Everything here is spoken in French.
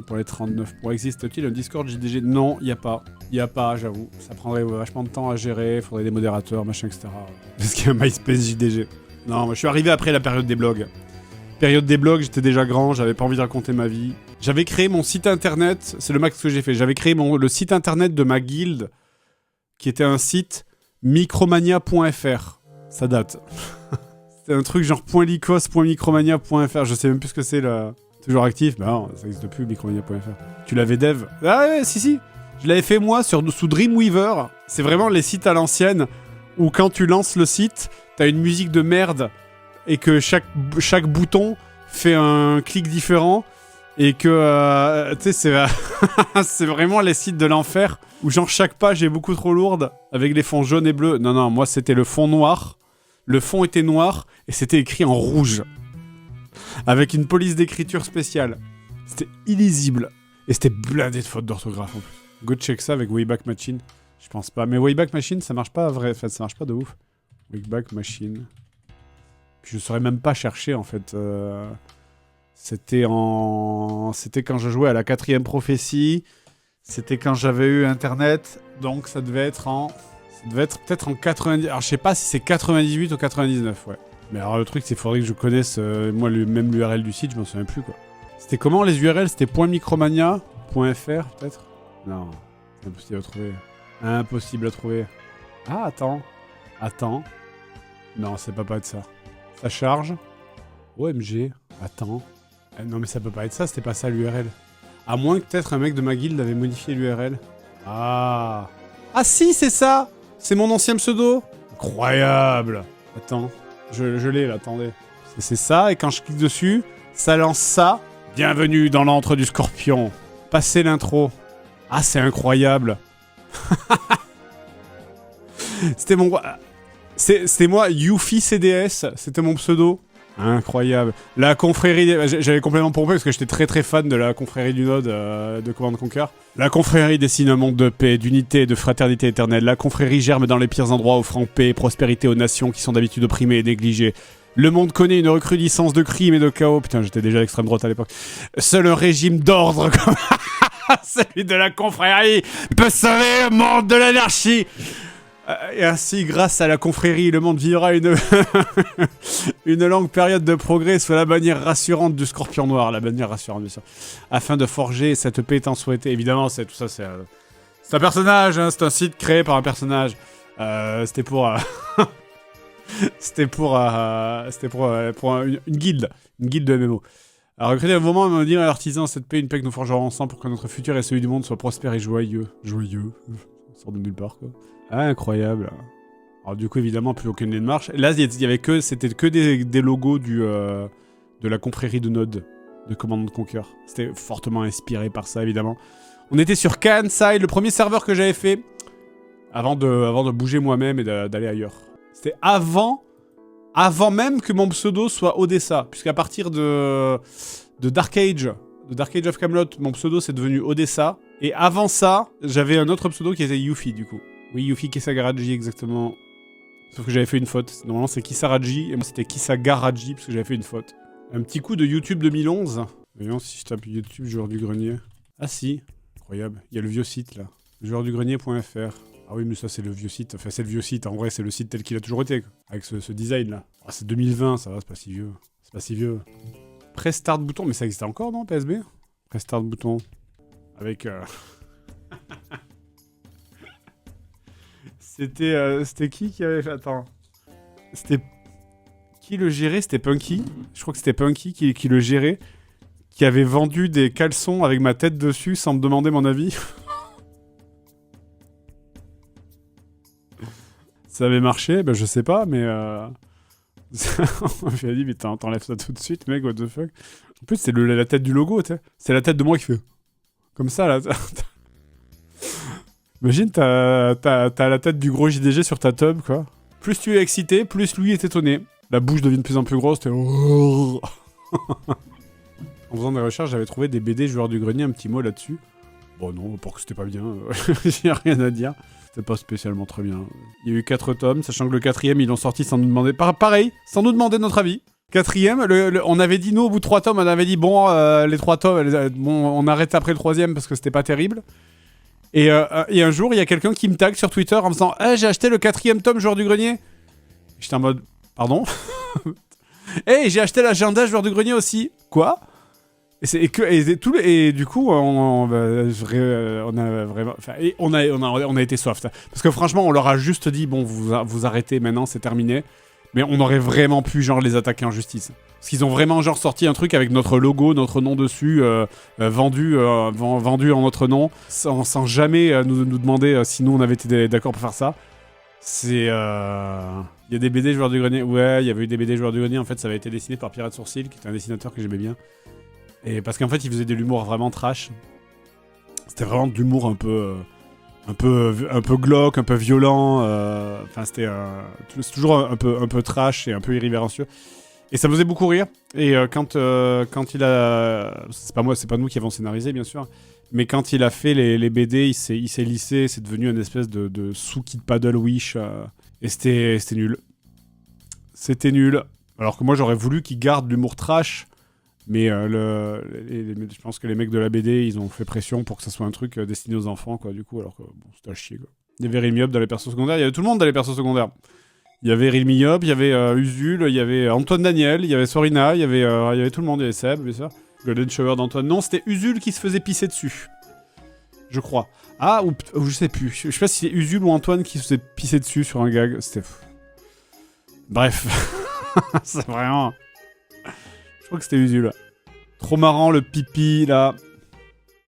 Et pour les 39 mois, existe-t-il un Discord JDG? Non, il n'y a pas. Il n'y a pas, j'avoue. Ça prendrait vachement de temps à gérer, il faudrait des modérateurs, machin, etc. Parce qu'il y a un MySpace JDG. Non, moi je suis arrivé après la période des blogs. Période des blogs, j'étais déjà grand, j'avais pas envie de raconter ma vie. J'avais créé mon site internet, c'est le max que j'ai fait. J'avais créé le site internet de ma guilde, qui était un site micromania.fr. Ça date. C'était un truc genre .lycos.micromania.fr, je sais même plus ce que c'est là. Toujours actif? Bah non, ça existe plus, micromania.fr. Tu l'avais dev? Ah ouais, si. Je l'avais fait moi sous Dreamweaver. C'est vraiment les sites à l'ancienne où quand tu lances le site, t'as une musique de merde et que chaque bouton fait un clic différent et que, tu sais, c'est vraiment les sites de l'enfer où genre chaque page est beaucoup trop lourde avec les fonds jaunes et bleus. Non, moi c'était le fond noir. Le fond était noir et c'était écrit en rouge. Avec une police d'écriture spéciale. C'était illisible. Et c'était blindé de fautes d'orthographe en plus. Go check ça avec Wayback Machine. Je pense pas. Mais Wayback Machine, ça marche pas vrai. Enfin, ça marche pas de ouf. Wayback Machine. Puis je saurais même pas chercher en fait. C'était quand je jouais à la 4ème prophétie. C'était quand j'avais eu internet. Donc ça devait être peut-être en 90. Alors je sais pas si c'est 98 ou 99, ouais. Mais alors le truc, c'est qu'il faudrait que je connaisse moi même l'URL du site, je m'en souviens plus quoi. C'était comment les URL? C'était .micromania.fr peut-être? Non, c'est impossible à trouver. Impossible à trouver. Ah, attends. Non, ça peut pas être ça. Ça charge. OMG. Attends. Non mais ça peut pas être ça, c'était pas ça l'URL. À moins que peut-être un mec de ma guilde avait modifié l'URL. Ah si, c'est ça. C'est mon ancien pseudo. Incroyable. Attends. Je l'ai là, attendez. C'est ça, et quand je clique dessus, ça lance ça. Bienvenue dans l'antre du scorpion. Passez l'intro. Ah, c'est incroyable. C'était moi, Yuffie CDS. C'était mon pseudo. Incroyable. La confrérie... J'avais complètement pompé parce que j'étais très très fan de la confrérie du Node de Command Conquer. La confrérie dessine un monde de paix, d'unité et de fraternité éternelle. La confrérie germe dans les pires endroits offrant paix et prospérité aux nations qui sont d'habitude opprimées et négligées. Le monde connaît une recrudescence de crimes et de chaos. Putain, j'étais déjà à l'extrême droite à l'époque. Seul un régime d'ordre comme celui de la confrérie peut sauver le monde de l'anarchie. Et ainsi, grâce à la confrérie, le monde vivra une longue période de progrès sous la bannière rassurante du Scorpion Noir, la bannière rassurante, bien sûr, afin de forger cette paix tant souhaitée. Évidemment, c'est un personnage, hein, c'est un site créé par un personnage. C'était pour une guilde de MMO. Alors, recruter un moment, on va dire à l'artisan cette paix, une paix que nous forgerons ensemble pour que notre futur et celui du monde soient prospères et joyeux. Joyeux, ça sort de nulle part, quoi. Ah, incroyable. Alors du coup, évidemment, plus aucune ligne de marche. Là, c'était que des logos de la confrérie de Node, de Command Conquer. C'était fortement inspiré par ça, évidemment. On était sur Kansai, le premier serveur que j'avais fait, avant de bouger moi-même et d'aller ailleurs. C'était avant même que mon pseudo soit Odessa, puisqu'à partir de Dark Age of Camelot, mon pseudo c'est devenu Odessa. Et avant ça, j'avais un autre pseudo qui était Yuffie, du coup. Oui, Yuffie Kisagaraji, exactement. Sauf que j'avais fait une faute. Normalement, c'est Kisaraji, et moi, c'était Kisagaraji, parce que j'avais fait une faute. Un petit coup de YouTube 2011. Voyons si je tape YouTube, joueur du grenier. Ah si, incroyable. Il y a le vieux site, là. Joueurdugrenier.fr. Ah oui, mais ça, c'est le vieux site. Enfin, c'est le vieux site. En vrai, c'est le site tel qu'il a toujours été, quoi. Avec ce design-là. Ah, c'est 2020, ça va, c'est pas si vieux. C'est pas si vieux. Press Start bouton, mais ça existait encore, non, PSB? Press Start bouton. Avec... C'était qui avait fait... Attends. C'était... Qui le gérait? C'était Punky. Je crois que c'était Punky qui le gérait. Qui avait vendu des caleçons avec ma tête dessus sans me demander mon avis. Ça avait marché? Ben je sais pas, mais... On lui a dit, mais t'enlèves ça tout de suite, mec, what the fuck. En plus, c'est la tête du logo, tu sais. C'est la tête de moi qui fait... Comme ça, là. Imagine, t'as la tête du gros JDG sur ta tub, quoi. Plus tu es excité, plus lui est étonné. La bouche devient de plus en plus grosse, t'es... En faisant des recherches, j'avais trouvé des BD Joueurs du Grenier, un petit mot là-dessus. Bon non, pour que c'était pas bien, j'ai rien à dire. C'était pas spécialement très bien. Il y a eu 4 tomes, sachant que le 4ème, ils l'ont sorti sans nous demander... Pareil, sans nous demander notre avis. Quatrième, on avait dit, nous, au bout de 3 tomes, on avait dit, bon, les 3 tomes, bon, on arrête après le 3e parce que c'était pas terrible. Et un jour, il y a quelqu'un qui me tag sur Twitter en me disant, j'ai acheté le 4e tome, Joueur du Grenier. J'étais en mode, pardon. J'ai acheté l'agenda, Joueur du Grenier aussi. Quoi? Et du coup, on a vraiment, on a été soft. Parce que franchement, on leur a juste dit, bon, vous arrêtez maintenant, c'est terminé. Mais on aurait vraiment pu genre les attaquer en justice. Parce qu'ils ont vraiment genre sorti un truc avec notre logo, notre nom dessus, vendu en notre nom, sans jamais nous demander si nous on avait été d'accord pour faire ça. C'est... Il y a des BD Joueurs du Grenier. Ouais, il y avait eu des BD Joueurs du Grenier. En fait, ça avait été dessiné par Pirate Sourcil, qui était un dessinateur que j'aimais bien. Et parce qu'en fait, il faisait de l'humour vraiment trash. C'était vraiment de l'humour un peu glauque, un peu violent. Enfin, c'est toujours un peu trash et un peu irrévérencieux. Et ça me faisait beaucoup rire. Et quand il a... C'est pas nous qui avons scénarisé, bien sûr. Mais quand il a fait les BD, il s'est lissé. C'est devenu une espèce de sous-kid paddle wish. Et c'était nul. C'était nul. Alors que moi, j'aurais voulu qu'il garde l'humour trash. Mais je pense que les mecs de la BD, ils ont fait pression pour que ça soit un truc destiné aux enfants, quoi, du coup, alors que bon, c'était à chier, quoi. Il y avait Rémi Hop dans les persos secondaires, il y avait tout le monde dans les persos secondaires. Il y avait Rémi Hop, il y avait Usul, il y avait Antoine Daniel, il y avait Sorina, il y avait tout le monde, il y avait Seb, bien sûr. Golden Shower d'Antoine. Non, c'était Usul qui se faisait pisser dessus. Je crois. Ah, ou je sais plus. Je sais pas si c'est Usul ou Antoine qui se faisait pisser dessus sur un gag. C'était... Bref. C'est vraiment... Je crois que c'était Usul. Trop marrant le pipi là.